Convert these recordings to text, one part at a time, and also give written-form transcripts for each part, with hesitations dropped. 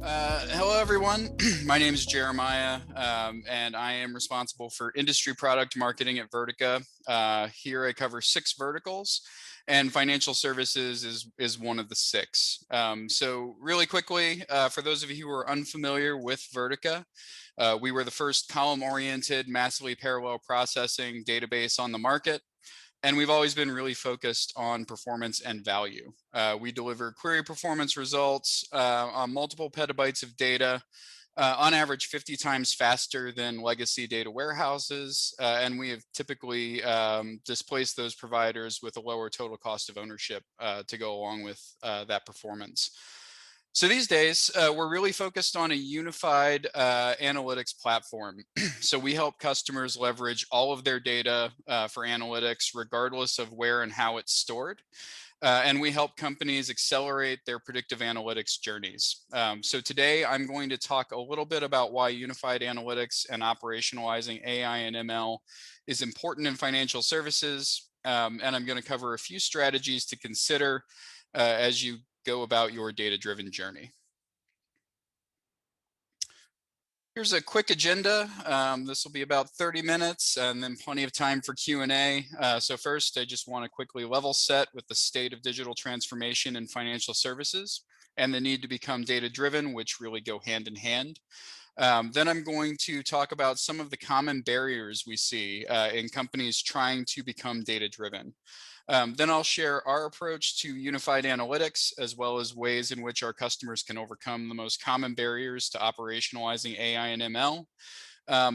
Hello, everyone. My name is Jeremiah, and I am responsible for industry product marketing at Vertica. Here I cover 6 verticals, and financial services is one of the 6. So really quickly, for those of you who are unfamiliar with Vertica, we were the first column-oriented, massively parallel processing database on the market. And we've always been really focused on performance and value. We deliver query performance results on multiple petabytes of data, on average 50 times faster than legacy data warehouses. And we have typically displaced those providers with a lower total cost of ownership to go along with that performance. So these days, we're really focused on a unified analytics platform. So we help customers leverage all of their data for analytics, regardless of where and how it's stored. And we help companies accelerate their predictive analytics journeys. So today, I'm going to talk a little bit about why unified analytics and operationalizing AI and ML is important in financial services. And I'm going to cover a few strategies to consider as you go about your data-driven journey. Here's a quick agenda. This will be about 30 minutes and then plenty of time for Q&A. So first, I just want to quickly level set with the state of digital transformation in financial services and the need to become data-driven, which really go hand in hand. Then I'm going to talk about some of the common barriers we see in companies trying to become data-driven. Then I'll share our approach to unified analytics, as well as ways in which our customers can overcome the most common barriers to operationalizing AI and ML.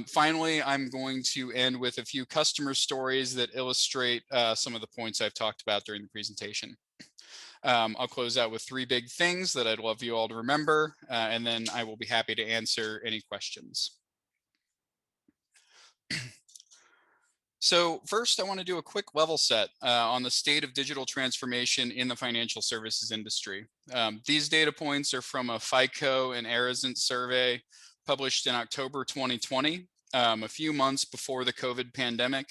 Finally, I'm going to end with a few customer stories that illustrate some of the points I've talked about during the presentation. I'll close out with 3 big things that I'd love you all to remember, and then I will be happy to answer any questions. So first, I want to do a quick level set on the state of digital transformation in the financial services industry. These data points are from a FICO and Arizant survey published in October 2020, a few months before the COVID pandemic.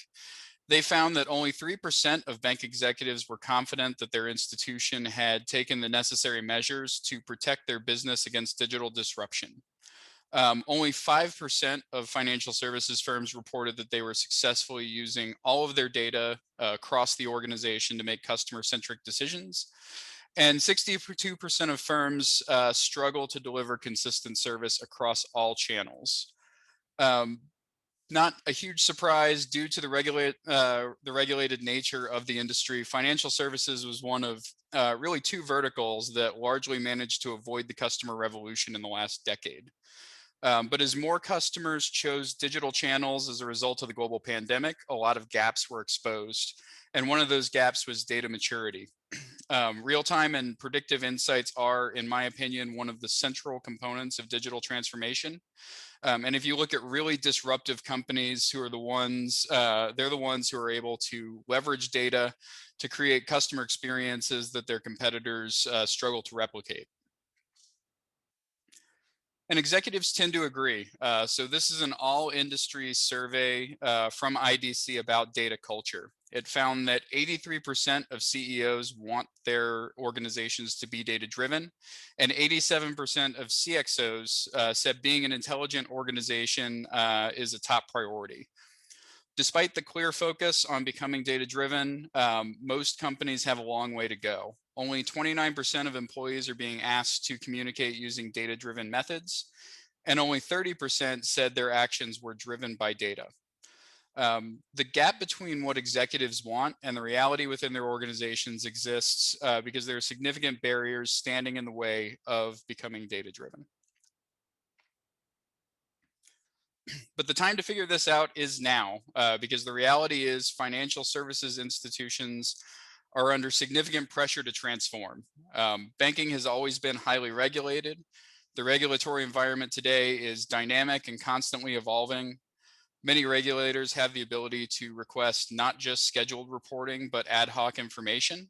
They found that only 3% of bank executives were confident that their institution had taken the necessary measures to protect their business against digital disruption. Only 5% of financial services firms reported that they were successfully using all of their data across the organization to make customer-centric decisions. And 62% of firms struggle to deliver consistent service across all channels. Not a huge surprise due to the regulated nature of the industry. Financial services was one of really 2 verticals that largely managed to avoid the customer revolution in the last decade. But as more customers chose digital channels as a result of the global pandemic, a lot of gaps were exposed. And one of those gaps was data maturity. Real-time and predictive insights are, in my opinion, one of the central components of digital transformation. And if you look at really disruptive companies who are the ones, they're the ones who are able to leverage data to create customer experiences that their competitors struggle to replicate. And executives tend to agree. So this is an all-industry survey from IDC about data culture. It found that 83% of CEOs want their organizations to be data-driven, and 87% of CXOs said being an intelligent organization is a top priority. Despite the clear focus on becoming data-driven, most companies have a long way to go. Only 29% of employees are being asked to communicate using data-driven methods, and only 30% said their actions were driven by data. The gap between what executives want and the reality within their organizations exists because there are significant barriers standing in the way of becoming data-driven. But the time to figure this out is now, because the reality is financial services institutions are under significant pressure to transform. Banking has always been highly regulated. The regulatory environment today is dynamic and constantly evolving. Many regulators have the ability to request not just scheduled reporting, but ad hoc information.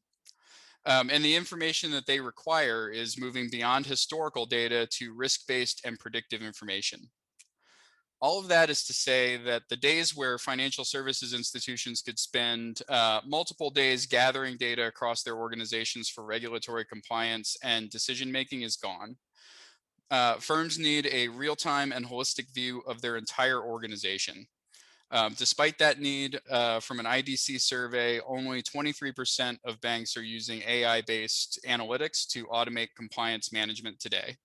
And the information that they require is moving beyond historical data to risk-based and predictive information. All of that is to say that the days where financial services institutions could spend multiple days gathering data across their organizations for regulatory compliance and decision-making is gone. Firms need a real-time and holistic view of their entire organization. Despite that need, from an IDC survey, only 23% of banks are using AI-based analytics to automate compliance management today.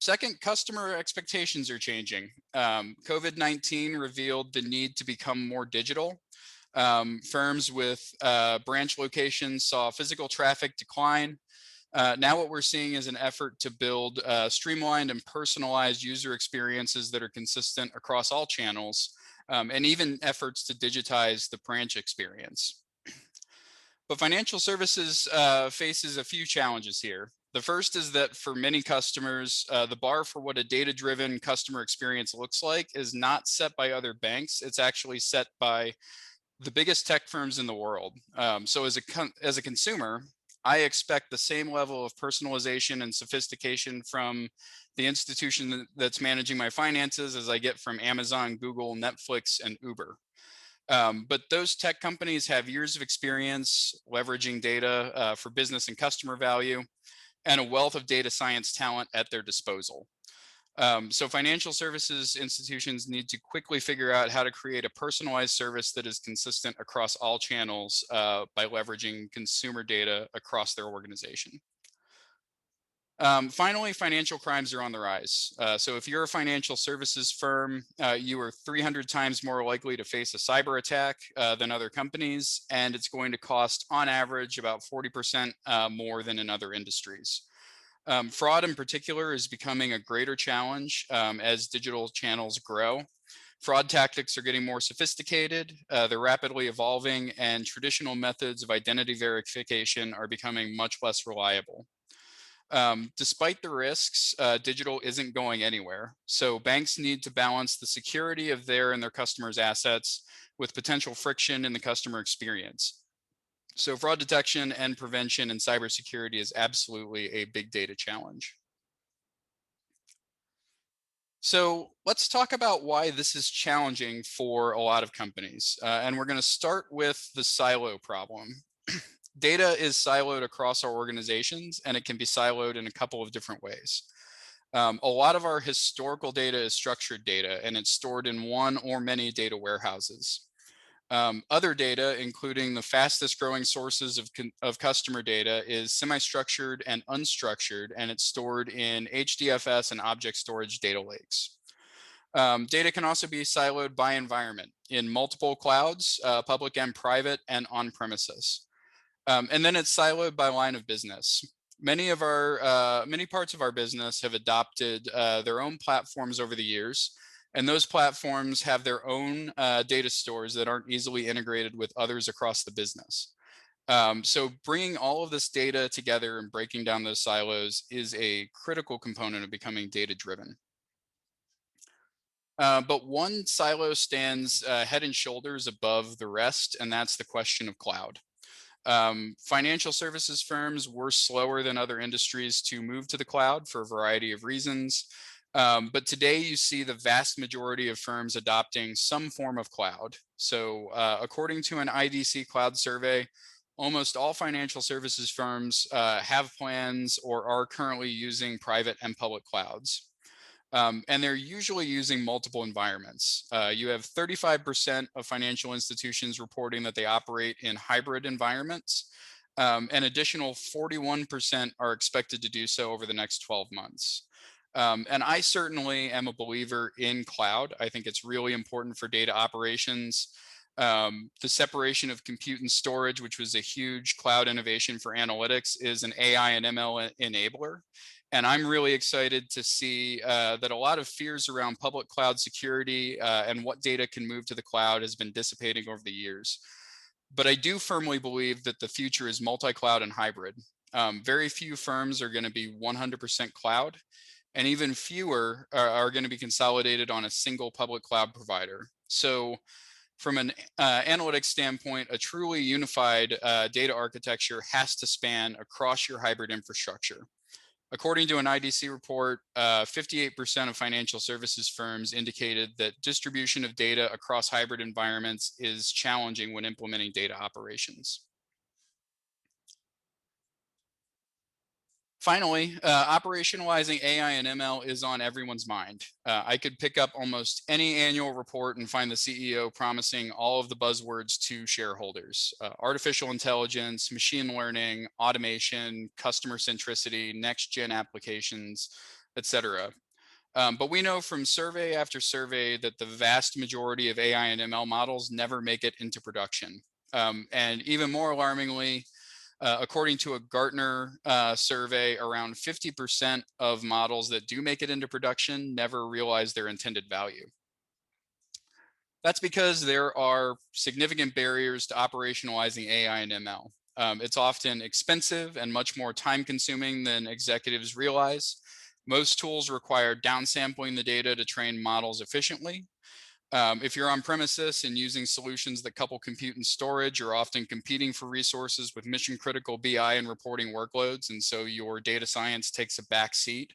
Second, customer expectations are changing. COVID-19 revealed the need to become more digital. Firms with branch locations saw physical traffic decline. Now what we're seeing is an effort to build streamlined and personalized user experiences that are consistent across all channels, and even efforts to digitize the branch experience. But financial services faces a few challenges here. The first is that for many customers, the bar for what a data-driven customer experience looks like is not set by other banks. It's actually set by the biggest tech firms in the world. So as a consumer, I expect the same level of personalization and sophistication from the institution that's managing my finances as I get from Amazon, Google, Netflix, and Uber. But those tech companies have years of experience leveraging data for business and customer value, and a wealth of data science talent at their disposal. So financial services institutions need to quickly figure out how to create a personalized service that is consistent across all channels by leveraging consumer data across their organization. Finally, financial crimes are on the rise. So if you're a financial services firm, you are 300 times more likely to face a cyber attack than other companies, and it's going to cost on average about 40% more than in other industries. Fraud in particular is becoming a greater challenge as digital channels grow. Fraud tactics are getting more sophisticated, they're rapidly evolving, and traditional methods of identity verification are becoming much less reliable. Despite the risks, digital isn't going anywhere. So banks need to balance the security of their and their customers' assets with potential friction in the customer experience. So fraud detection and prevention in cybersecurity is absolutely a big data challenge. So let's talk about why this is challenging for a lot of companies. And we're going to start with the silo problem. Data is siloed across our organizations, and it can be siloed in a couple of different ways. A lot of our historical data is structured data, and it's stored in one or many data warehouses. Other data, including the fastest growing sources of customer data, is semi-structured and unstructured, and it's stored in HDFS and object storage data lakes. Data can also be siloed by environment in multiple clouds, public and private, and on premises. And then it's siloed by line of business. Many parts of our business have adopted their own platforms over the years, and those platforms have their own data stores that aren't easily integrated with others across the business. So bringing all of this data together and breaking down those silos is a critical component of becoming data-driven. But one silo stands head and shoulders above the rest, and that's the question of cloud. Financial services firms were slower than other industries to move to the cloud for a variety of reasons. But today you see the vast majority of firms adopting some form of cloud. So according to an IDC cloud survey, almost all financial services firms have plans or are currently using private and public clouds. And they're usually using multiple environments. You have 35% of financial institutions reporting that they operate in hybrid environments. An additional 41% are expected to do so over the next 12 months. And I certainly am a believer in cloud. I think it's really important for data operations. The separation of compute and storage, which was a huge cloud innovation for analytics, is an AI and ML enabler. And I'm really excited to see that a lot of fears around public cloud security and what data can move to the cloud has been dissipating over the years. But I do firmly believe that the future is multi-cloud and hybrid. Very few firms are going to be 100% cloud, and even fewer are going to be consolidated on a single public cloud provider. So from an analytics standpoint, a truly unified data architecture has to span across your hybrid infrastructure. According to an IDC report, 58% of financial services firms indicated that distribution of data across hybrid environments is challenging when implementing data operations. Finally, operationalizing AI and ML is on everyone's mind. I could pick up almost any annual report and find the CEO promising all of the buzzwords to shareholders: artificial intelligence, machine learning, automation, customer centricity, next gen applications, etc. But we know from survey after survey that the vast majority of AI and ML models never make it into production. And even more alarmingly, according to a Gartner survey, around 50% of models that do make it into production never realize their intended value. That's because there are significant barriers to operationalizing AI and ML. It's often expensive and much more time consuming than executives realize. Most tools require downsampling the data to train models efficiently. If you're on premises and using solutions that couple compute and storage, you're often competing for resources with mission critical BI and reporting workloads. And so your data science takes a back seat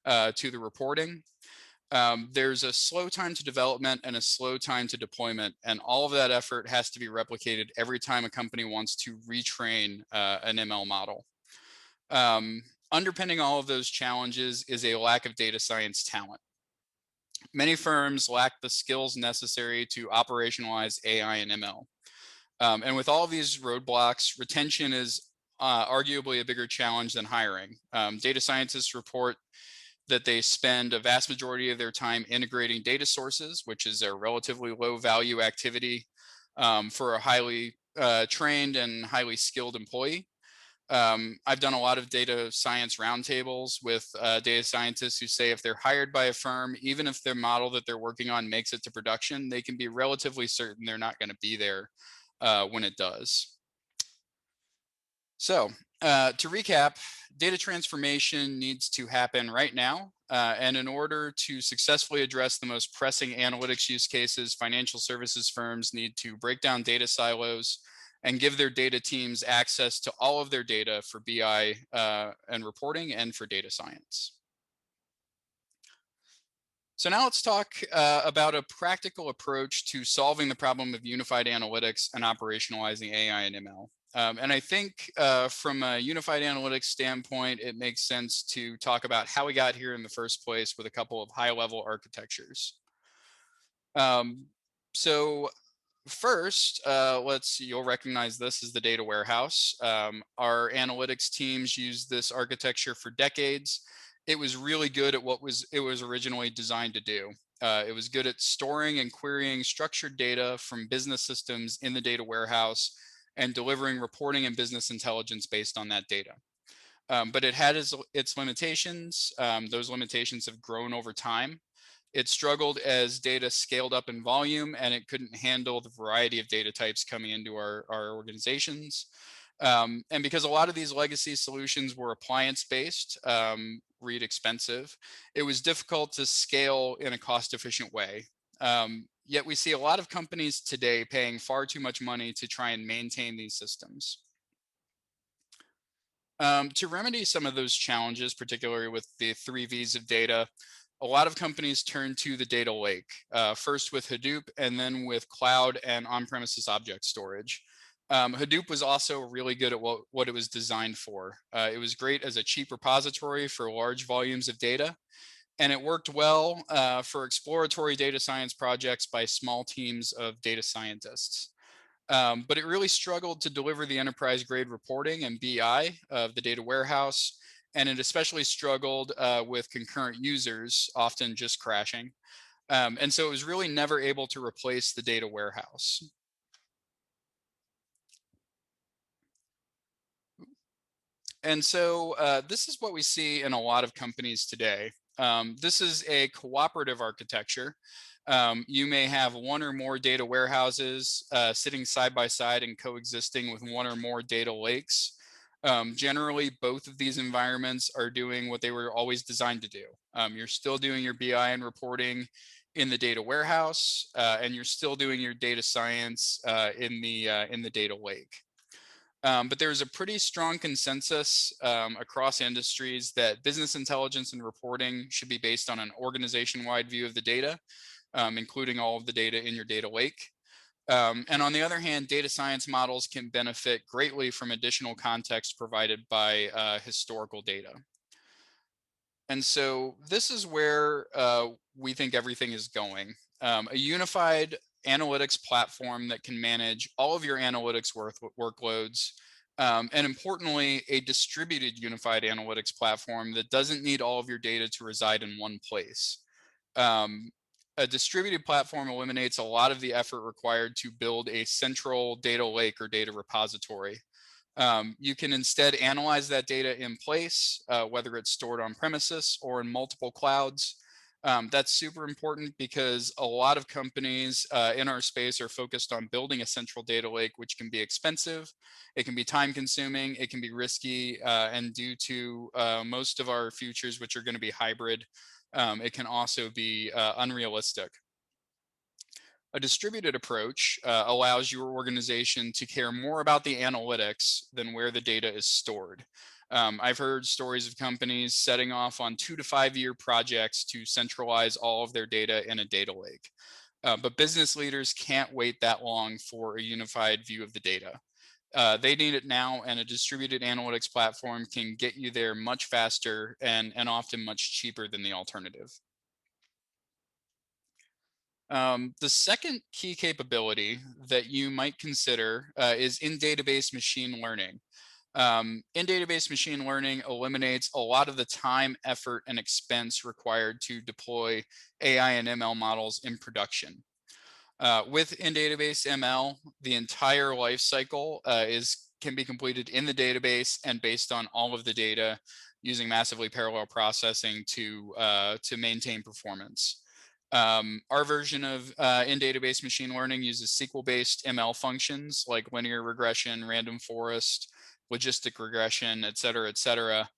to the reporting. There's a slow time to development and a slow time to deployment. And all of that effort has to be replicated every time a company wants to retrain an ML model. Underpinning all of those challenges is a lack of data science talent. Many firms lack the skills necessary to operationalize AI and ML. And with all of these roadblocks, retention is arguably a bigger challenge than hiring. Data scientists report that they spend a vast majority of their time integrating data sources, which is a relatively low value activity for a highly trained and highly skilled employee. I've done a lot of data science roundtables with data scientists who say if they're hired by a firm, even if their model that they're working on makes it to production, they can be relatively certain they're not going to be there when it does. So to recap, data transformation needs to happen right now. And in order to successfully address the most pressing analytics use cases, financial services firms need to break down data silos and give their data teams access to all of their data for BI and reporting and for data science. So now let's talk about a practical approach to solving the problem of unified analytics and operationalizing AI and ML. And I think from a unified analytics standpoint, it makes sense to talk about how we got here in the first place with a couple of high-level architectures. So first, you'll recognize this as the data warehouse. Our analytics teams used this architecture for decades. It was really good at what it was originally designed to do. It was good at storing and querying structured data from business systems in the data warehouse and delivering reporting and business intelligence based on that data. But it had its limitations. Those limitations have grown over time. It struggled as data scaled up in volume, and it couldn't handle the variety of data types coming into our organizations. And because a lot of these legacy solutions were appliance-based, read expensive, it was difficult to scale in a cost-efficient way. Yet we see a lot of companies today paying far too much money to try and maintain these systems. To remedy some of those challenges, particularly with the 3 V's of data, a lot of companies turn to the data lake, first with Hadoop and then with cloud and on-premises object storage. Hadoop was also really good at what it was designed for. It was great as a cheap repository for large volumes of data, and it worked well for exploratory data science projects by small teams of data scientists. But it really struggled to deliver the enterprise grade reporting and BI of the data warehouse. And it especially struggled with concurrent users, often just crashing. And so it was really never able to replace the data warehouse. And so this is what we see in a lot of companies today. This is a cooperative architecture. You may have one or more data warehouses sitting side by side and coexisting with one or more data lakes. Generally, both of these environments are doing what they were always designed to do. You're still doing your BI and reporting in the data warehouse, and you're still doing your data science in the data lake. But there's a pretty strong consensus across industries that business intelligence and reporting should be based on an organization-wide view of the data, including all of the data in your data lake. And on the other hand, data science models can benefit greatly from additional context provided by historical data. And so this is where we think everything is going. A unified analytics platform that can manage all of your analytics workloads. And importantly, a distributed unified analytics platform that doesn't need all of your data to reside in one place. Um, a distributed platform eliminates a lot of the effort required to build a central data lake or data repository. You can instead analyze that data in place, whether it's stored on premises or in multiple clouds. That's super important because a lot of companies in our space are focused on building a central data lake, which can be expensive, it can be time consuming, it can be risky, and due to most of our futures, which are going to be hybrid, it can also be unrealistic. A distributed approach allows your organization to care more about the analytics than where the data is stored. I've heard stories of companies setting off on 2 to 5 year projects to centralize all of their data in a data lake. But business leaders can't wait that long for a unified view of the data. They need it now, and a distributed analytics platform can get you there much faster and often much cheaper than the alternative. The second key capability that you might consider is in-database machine learning. In-database machine learning eliminates a lot of the time, effort, and expense required to deploy AI and ML models in production. With in-database ML, the entire life cycle can be completed in the database and based on all of the data using massively parallel processing to maintain performance. Our version of in-database machine learning uses SQL-based ML functions like linear regression, random forest, logistic regression, et cetera, et cetera.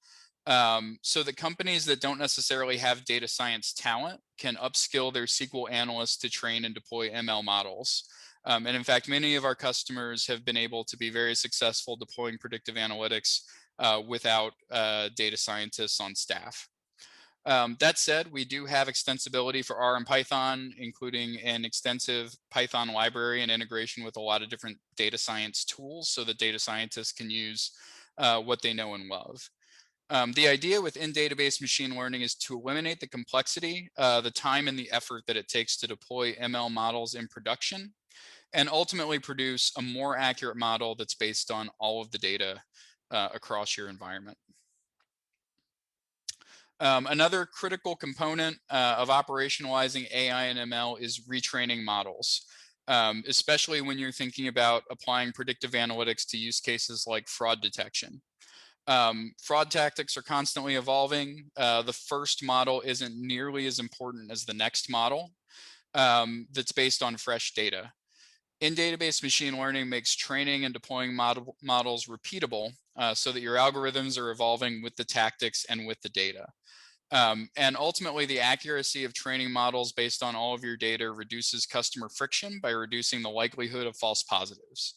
So the companies that don't necessarily have data science talent can upskill their SQL analysts to train and deploy ML models. And in fact, many of our customers have been able to be very successful deploying predictive analytics without data scientists on staff. That said, we do have extensibility for R and Python, including an extensive Python library and integration with a lot of different data science tools so that data scientists can use what they know and love. The idea with in-database machine learning is to eliminate the complexity, the time and the effort that it takes to deploy ML models in production, and ultimately produce a more accurate model that's based on all of the data across your environment. Another critical component of operationalizing AI and ML is retraining models, especially when you're thinking about applying predictive analytics to use cases like fraud detection. Fraud tactics are constantly evolving. The first model isn't nearly as important as the next model that's based on fresh data. In-database machine learning makes training and deploying models repeatable so that your algorithms are evolving with the tactics and with the data. And ultimately, the accuracy of training models based on all of your data reduces customer friction by reducing the likelihood of false positives.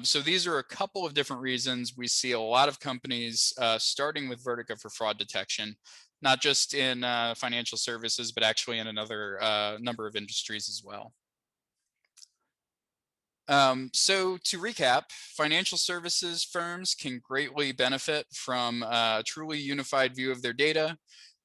So these are a couple of different reasons we see a lot of companies starting with Vertica for fraud detection, not just in financial services, but actually in another number of industries as well. So to recap, financial services firms can greatly benefit from a truly unified view of their data,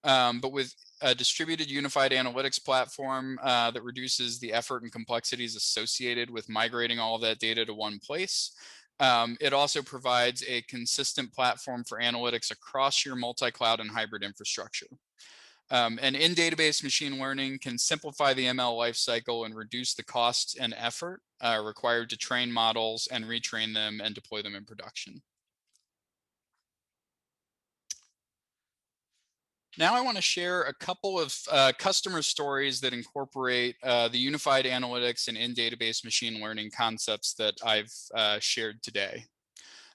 but with a distributed unified analytics platform that reduces the effort and complexities associated with migrating all of that data to one place. It also provides a consistent platform for analytics across your multi-cloud and hybrid infrastructure. And in-database machine learning can simplify the ML lifecycle and reduce the cost and effort required to train models and retrain them and deploy them in production. Now I want to share a couple of customer stories that incorporate the unified analytics and in-database machine learning concepts that I've shared today.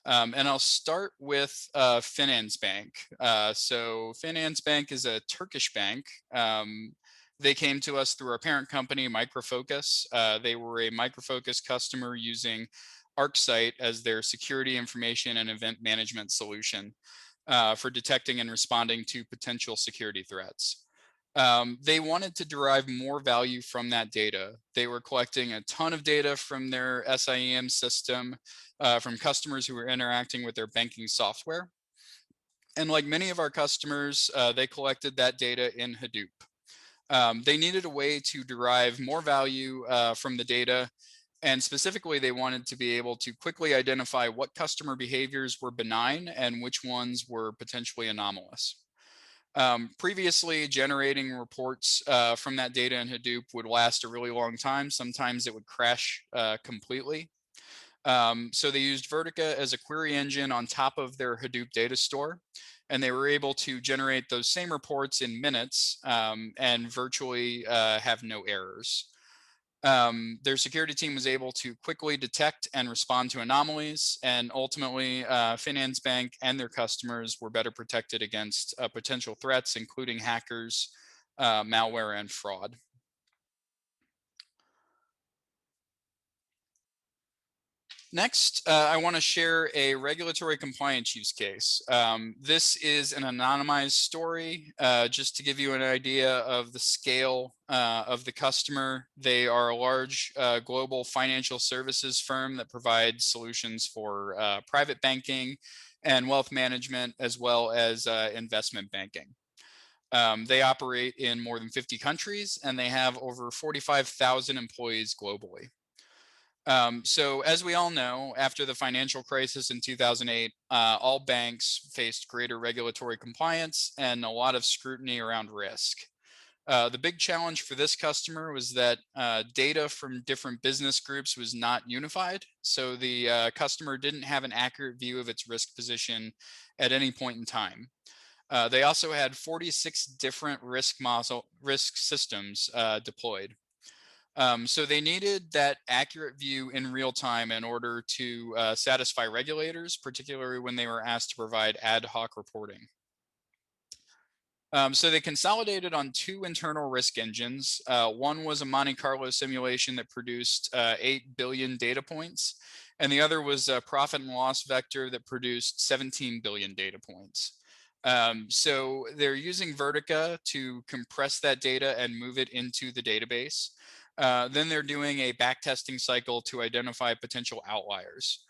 And I'll start with Finans Bank. So Finans Bank is a Turkish bank. They came to us through our parent company, Micro Focus. They were a Micro Focus customer using ArcSight as their security information and event management solution for detecting and responding to potential security threats. They wanted to derive more value from that data. They were collecting a ton of data from their SIEM system, from customers who were interacting with their banking software. And like many of our customers, they collected that data in Hadoop. They needed a way to derive more value from the data. And specifically, they wanted to be able to quickly identify what customer behaviors were benign and which ones were potentially anomalous. Previously, generating reports from that data in Hadoop would last a really long time. Sometimes it would crash completely. So they used Vertica as a query engine on top of their Hadoop data store, and they were able to generate those same reports in minutes and virtually have no errors. Their security team was able to quickly detect and respond to anomalies, and ultimately Finance Bank and their customers were better protected against potential threats, including hackers, malware, and fraud. Next, I want to share a regulatory compliance use case. This is an anonymized story, just to give you an idea of the scale of the customer. They are a large global financial services firm that provides solutions for private banking and wealth management, as well as investment banking. They operate in more than 50 countries, and they have over 45,000 employees globally. So as we all know, after the financial crisis in 2008, all banks faced greater regulatory compliance and a lot of scrutiny around risk. The big challenge for this customer was that data from different business groups was not unified. So the customer didn't have an accurate view of its risk position at any point in time. They also had 46 different risk systems deployed. So they needed that accurate view in real time in order to satisfy regulators, particularly when they were asked to provide ad hoc reporting. So they consolidated on two internal risk engines. One was a Monte Carlo simulation that produced 8 billion data points, and the other was a profit and loss vector that produced 17 billion data points. So they're using Vertica to compress that data and move it into the database. Then they're doing a backtesting cycle to identify potential outliers.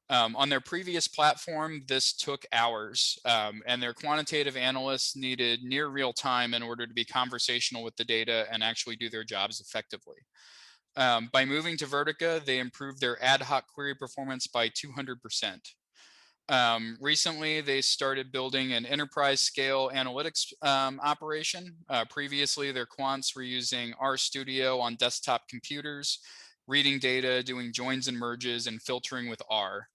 On their previous platform, this took hours, and their quantitative analysts needed near real time in order to be conversational with the data and actually do their jobs effectively. By moving to Vertica, they improved their ad hoc query performance by 200%. Recently, they started building an enterprise scale analytics operation. Previously, their quants were using RStudio on desktop computers, reading data, doing joins and merges, and filtering with R.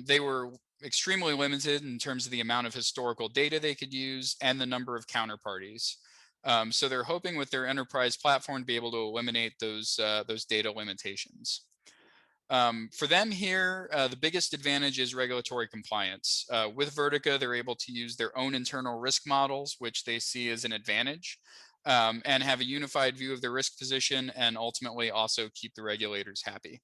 They were extremely limited in terms of the amount of historical data they could use and the number of counterparties. So they're hoping with their enterprise platform to be able to eliminate those data limitations. For them here, the biggest advantage is regulatory compliance. With Vertica, they're able to use their own internal risk models, which they see as an advantage, and have a unified view of their risk position, and ultimately also keep the regulators happy.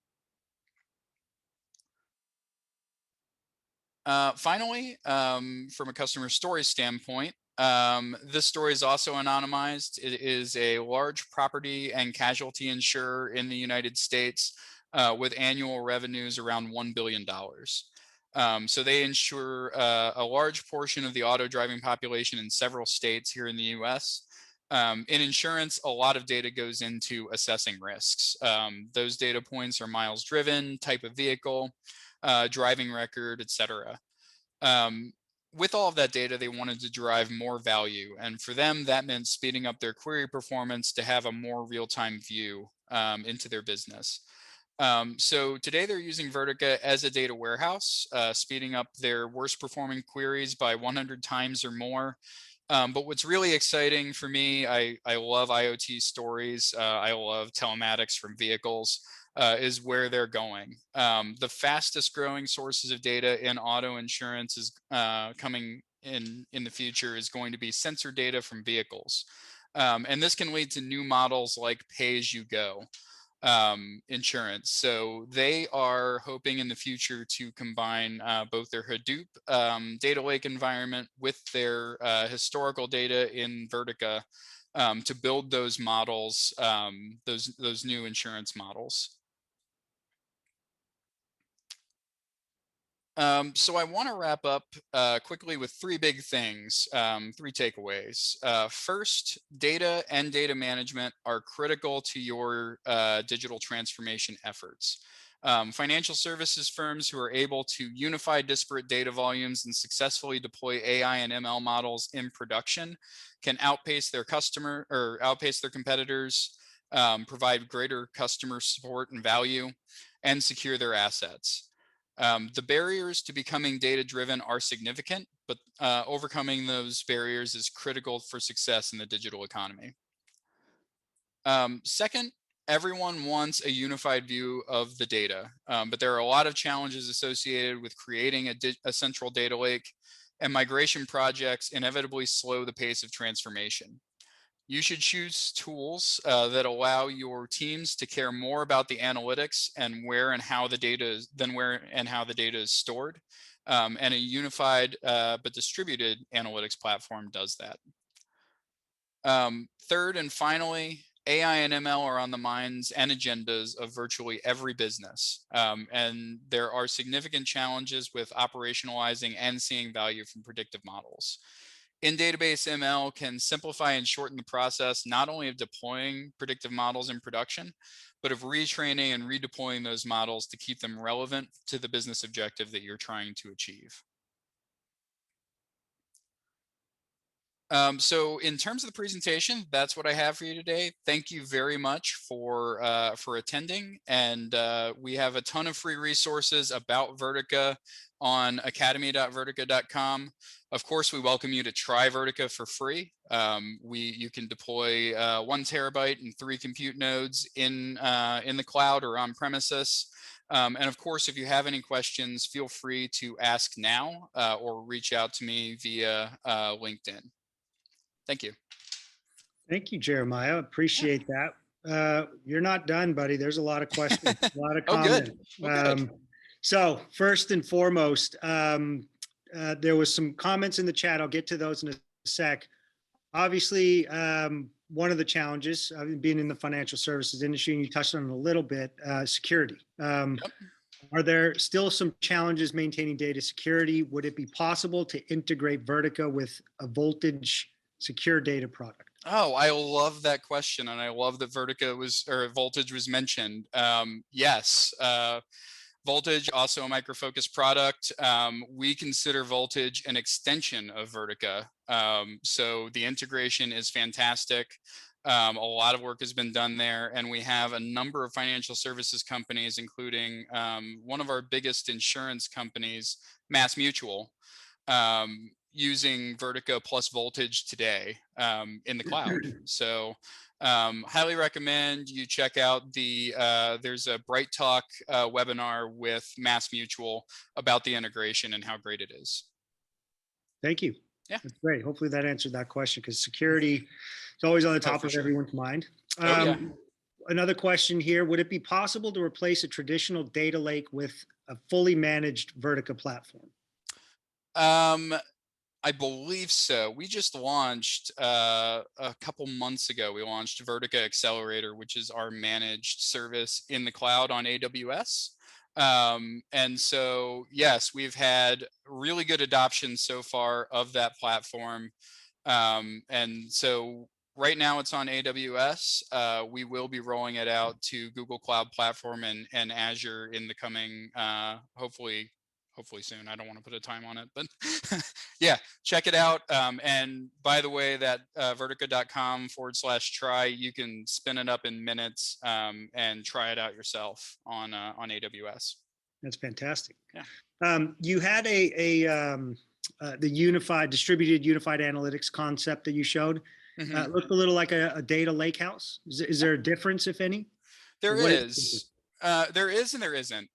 Finally, from a customer story standpoint, this story is also anonymized. It is a large property and casualty insurer in the United States with annual revenues around $1 billion. So they insure a large portion of the auto driving population in several states here in the US. In insurance, a lot of data goes into assessing risks. Those data points are miles driven, type of vehicle, driving record, etc. With all of that data, they wanted to derive more value. And for them, that meant speeding up their query performance to have a more real-time view into their business. So today they're using Vertica as a data warehouse, speeding up their worst performing queries by 100 times or more. But what's really exciting for me, I love IoT stories. I love telematics from vehicles. Is where they're going. The fastest growing sources of data in auto insurance is coming in the future is going to be sensor data from vehicles. And this can lead to new models like pay-as-you-go insurance. So they are hoping in the future to combine both their Hadoop data lake environment with their historical data in Vertica to build those models, those new insurance models. So I want to wrap up quickly with three big things, three takeaways. First, data and data management are critical to your digital transformation efforts. Financial services firms who are able to unify disparate data volumes and successfully deploy AI and ML models in production can outpace their competitors, provide greater customer support and value, and secure their assets. The barriers to becoming data-driven are significant, but overcoming those barriers is critical for success in the digital economy. Second, everyone wants a unified view of the data, but there are a lot of challenges associated with creating a central data lake, and migration projects inevitably slow the pace of transformation. You should choose tools that allow your teams to care more about the analytics and where and how the data is stored. And a unified but distributed analytics platform does that. Third and finally, AI and ML are on the minds and agendas of virtually every business. And there are significant challenges with operationalizing and seeing value from predictive models. In-database ML can simplify and shorten the process, not only of deploying predictive models in production, but of retraining and redeploying those models to keep them relevant to the business objective that you're trying to achieve. So in terms of the presentation, that's what I have for you today. Thank you very much for attending. And we have a ton of free resources about Vertica on academy.vertica.com. Of course, we welcome you to try Vertica for free. You can deploy 1 terabyte and 3 compute nodes in the cloud or on premises. And of course, if you have any questions, feel free to ask now or reach out to me via LinkedIn. Thank you. Thank you, Jeremiah. Appreciate that. You're not done, buddy. There's a lot of questions, a lot of comments. Good. So first and foremost, there was some comments in the chat. I'll get to those in a sec. Obviously, one of the challenges, being in the financial services industry, and you touched on it a little bit, security. Are there still some challenges maintaining data security? Would it be possible to integrate Vertica with a voltage secure data product? Oh, I love that question, and I love that voltage was mentioned. Yes, voltage, also a Micro Focus product. We consider voltage an extension of Vertica, so the integration is fantastic. A lot of work has been done there, and we have a number of financial services companies, including one of our biggest insurance companies, MassMutual, using Vertica plus voltage today in the cloud. So highly recommend you check out there's a Bright Talk webinar with MassMutual about the integration and how great it is. Thank you. Yeah. That's great. Hopefully that answered that question, because security is always on the top of everyone's mind. Another question here, would it be possible to replace a traditional data lake with a fully managed Vertica platform? I believe so. We just launched a couple months ago. We launched Vertica Accelerator, which is our managed service in the cloud on AWS. And so, yes, we've had really good adoption so far of that platform. And so right now it's on AWS. We will be rolling it out to Google Cloud Platform and Azure in the coming, hopefully soon. I don't want to put a time on it, but yeah, check it out. And by the way, that vertica.com/try, you can spin it up in minutes and try it out yourself on AWS. That's fantastic. Yeah. You had the distributed unified analytics concept that you showed. It looked a little like a data lakehouse. Is there a difference, if any? There is. There is and there isn't.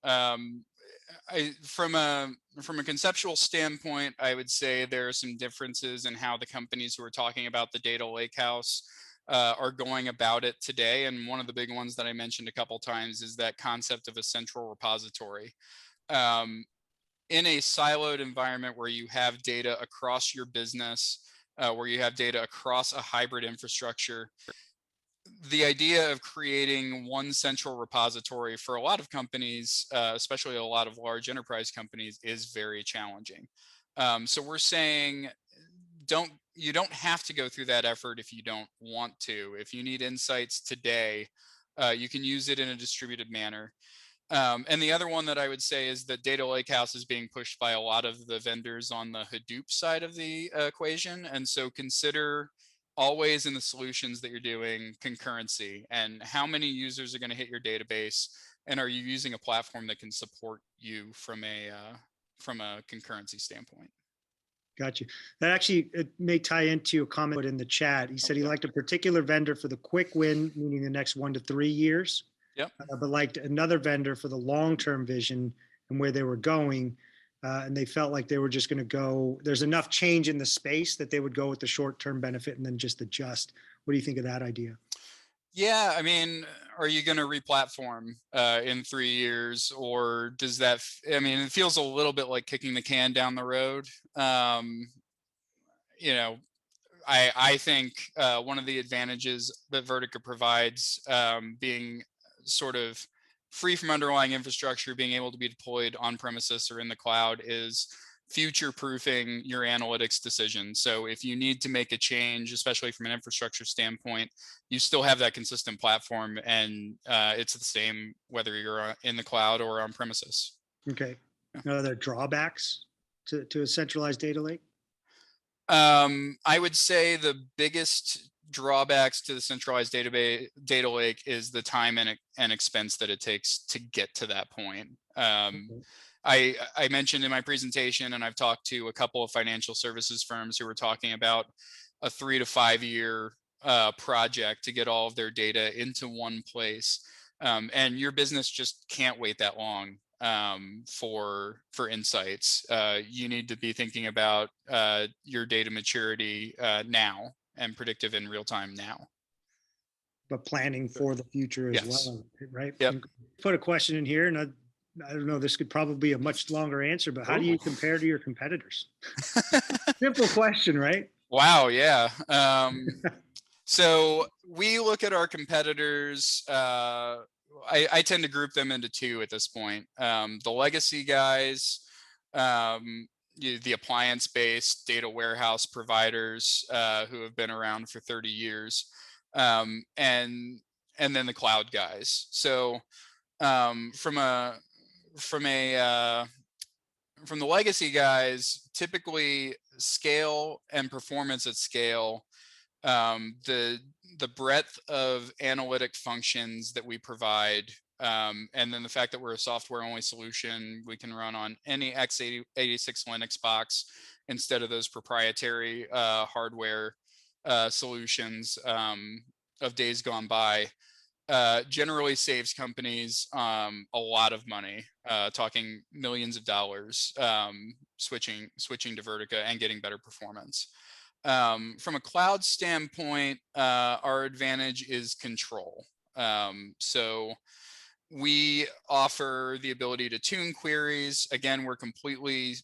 From a conceptual standpoint, I would say there are some differences in how the companies who are talking about the data lakehouse are going about it today. And one of the big ones that I mentioned a couple times is that concept of a central repository. In a siloed environment where you have data across your business, where you have data across a hybrid infrastructure. The idea of creating one central repository for a lot of companies, especially a lot of large enterprise companies, is very challenging. So we're saying, you don't have to go through that effort if you don't want to. If you need insights today, you can use it in a distributed manner. And the other one that I would say is that data lakehouse is being pushed by a lot of the vendors on the Hadoop side of the equation. And so consider always in the solutions that you're doing concurrency, and how many users are going to hit your database, and are you using a platform that can support you from a concurrency standpoint. Got you. That actually, it may tie into a comment in the chat. He said he liked a particular vendor for the quick win, meaning the next 1 to 3 years. Yep. But liked another vendor for the long-term vision and where they were going. And they felt like they were just going to go, there's enough change in the space that they would go with the short-term benefit and then just adjust. What do you think of that idea? Yeah, I mean, are you going to replatform in 3 years, or does that? I mean, it feels a little bit like kicking the can down the road. You know, I think one of the advantages that Vertica provides, being sort of free from underlying infrastructure, being able to be deployed on premises or in the cloud, is future proofing your analytics decisions. So if you need to make a change, especially from an infrastructure standpoint, you still have that consistent platform, and it's the same whether you're in the cloud or on premises. Okay. Are there drawbacks to a centralized data lake? I would say the biggest drawbacks to the centralized data lake is the time and expense that it takes to get to that point. I mentioned in my presentation, and I've talked to a couple of financial services firms who were talking about a 3 to 5 year project to get all of their data into one place. And your business just can't wait that long for insights. You need to be thinking about your data maturity now, and predictive in real time now. But planning for the future as well, right? Yep. Put a question in here, and I don't know, this could probably be a much longer answer, but how do you compare to your competitors? Simple question, right? Wow, yeah. So we look at our competitors, I tend to group them into 2 at this point. The legacy guys, the appliance-based data warehouse providers who have been around for 30 years, and then the cloud guys. So from the legacy guys, typically scale and performance at scale, the breadth of analytic functions that we provide, and then the fact that we're a software only solution, we can run on any x86 Linux box instead of those proprietary hardware solutions of days gone by, generally saves companies a lot of money, talking millions of dollars, switching to Vertica and getting better performance. From a cloud standpoint, our advantage is control. So we offer the ability to tune queries. Again, we're completely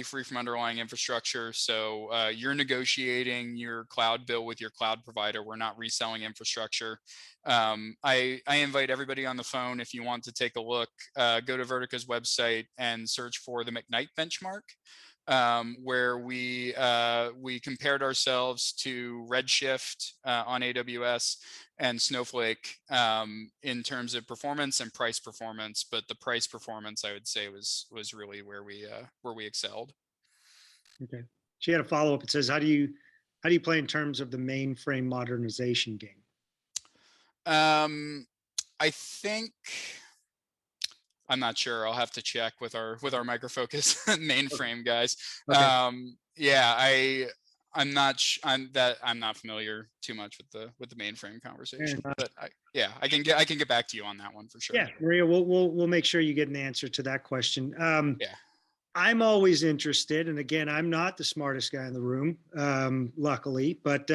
free from underlying infrastructure. So you're negotiating your cloud bill with your cloud provider. We're not reselling infrastructure. I invite everybody on the phone, if you want to take a look, go to Vertica's website and search for the McKnight benchmark, where we compared ourselves to Redshift on AWS and Snowflake in terms of performance and price performance. But the price performance, I would say, was really where we excelled. Okay. She had a follow up. It says, how do you play in terms of the mainframe modernization game? I think, I'm not sure. I'll have to check with our Micro Focus mainframe guys. Okay. Yeah, I'm not familiar too much with the mainframe conversation, but I can get back to you on that one for sure. Yeah, Maria, we'll make sure you get an answer to that question. Yeah. I'm always interested, and again, I'm not the smartest guy in the room, luckily, but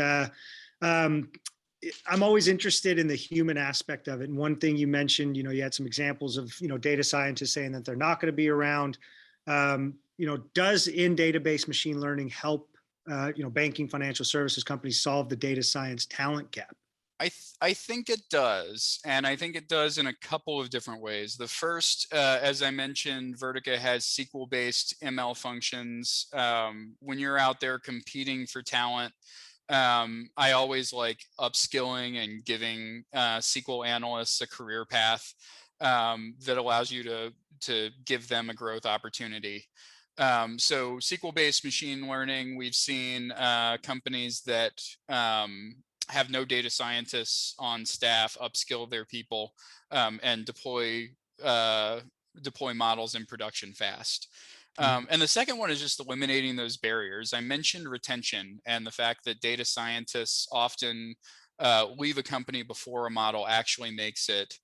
I'm always interested in the human aspect of it. And one thing you mentioned, you had some examples of, data scientists saying that they're not going to be around. Does in database machine learning help banking, financial services companies solve the data science talent gap? I think it does, and I think it does in a couple of different ways. The first, as I mentioned, Vertica has SQL-based ML functions. When you're out there competing for talent, I always like upskilling and giving SQL analysts a career path that allows you to give them a growth opportunity. So SQL-based machine learning, we've seen companies that have no data scientists on staff upskill their people and deploy models in production fast. And the second one is just eliminating those barriers. I mentioned retention and the fact that data scientists often leave a company before a model actually makes it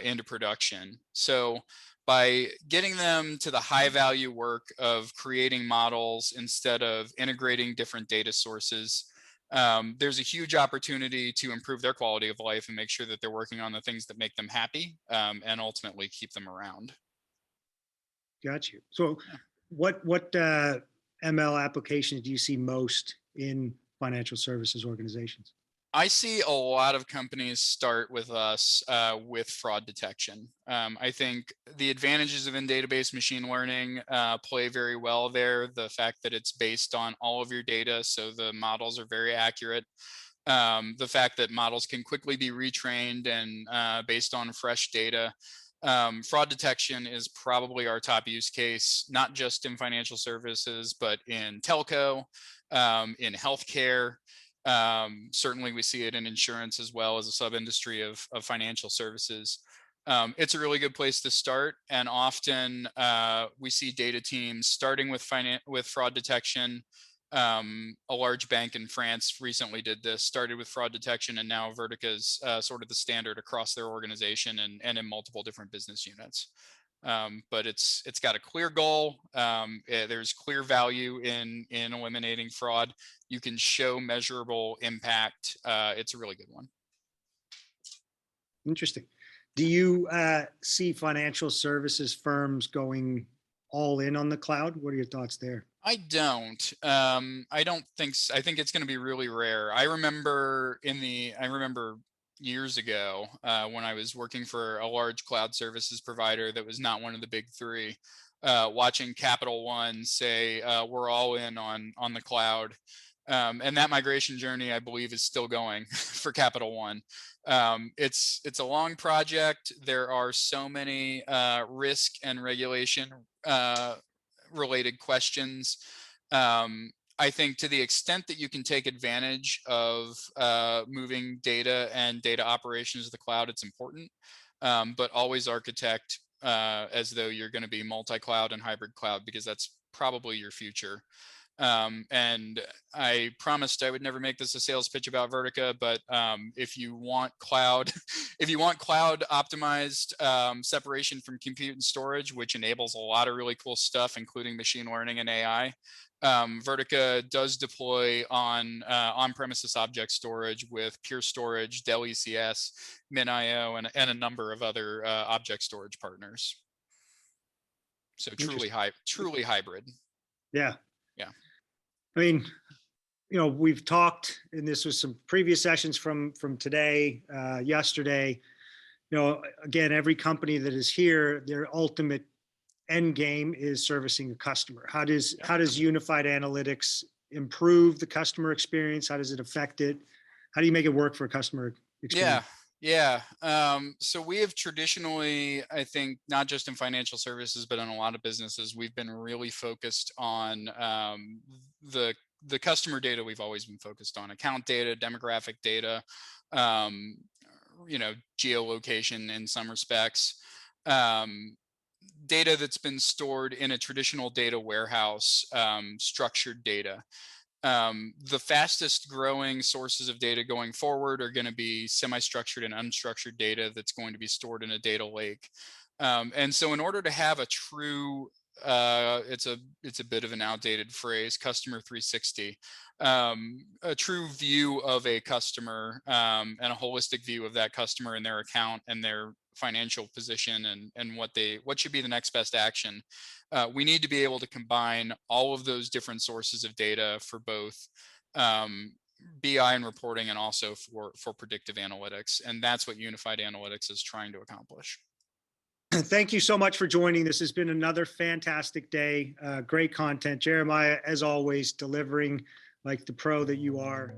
into production. So by getting them to the high value work of creating models instead of integrating different data sources, there's a huge opportunity to improve their quality of life and make sure that they're working on the things that make them happy and ultimately keep them around. Got you. So what ML applications do you see most in financial services organizations? I see a lot of companies start with us with fraud detection. I think the advantages of in-database machine learning play very well there. The fact that it's based on all of your data, so the models are very accurate. The fact that models can quickly be retrained and based on fresh data. Fraud detection is probably our top use case, not just in financial services, but in telco, in healthcare. Certainly we see it in insurance as well as a sub-industry of financial services. It's a really good place to start, and often we see data teams starting with fraud detection. A large bank in France recently did this, started with fraud detection, and now Vertica is sort of the standard across their organization and in multiple different business units. But it's got a clear goal. There's clear value in eliminating fraud. You can show measurable impact. It's a really good one. Interesting. Do you see financial services firms going all in on the cloud? What are your thoughts there? I don't. I don't think so. I think it's going to be really rare. I remember years ago when I was working for a large cloud services provider that was not one of the big three, watching Capital One say we're all in on the cloud. And that migration journey, I believe, is still going for Capital One. It's a long project. There are so many risk and regulation related questions. I think to the extent that you can take advantage of moving data and data operations to the cloud, it's important, but always architect as though you're going to be multi-cloud and hybrid cloud, because that's probably your future. And I promised I would never make this a sales pitch about Vertica, but if you want cloud, if you want cloud optimized separation from compute and storage, which enables a lot of really cool stuff, including machine learning and AI, Vertica does deploy on on-premises object storage with Pure Storage, Dell ECS, MinIO, and a number of other object storage partners. So truly hybrid. Yeah. Yeah. I mean, we've talked, and this was some previous sessions from today, yesterday. Again, every company that is here, their ultimate end game is servicing a customer. How does unified analytics improve the customer experience? How does it affect it? How do you make it work for a customer experience? Yeah. So we have traditionally, I think, not just in financial services, but in a lot of businesses, we've been really focused on the customer data. We've always been focused on account data, demographic data, geolocation in some respects, data that's been stored in a traditional data warehouse, structured data. The fastest growing sources of data going forward are going to be semi-structured and unstructured data that's going to be stored in a data lake. And so in order to have a true it's a bit of an outdated phrase, customer 360, a true view of a customer, and a holistic view of that customer and their account and their financial position, and what should be the next best action. We need to be able to combine all of those different sources of data for both BI and reporting, and also for predictive analytics. And that's what unified analytics is trying to accomplish. Thank you so much for joining. This has been another fantastic day. Great content. Jeremiah, as always, delivering like the pro that you are.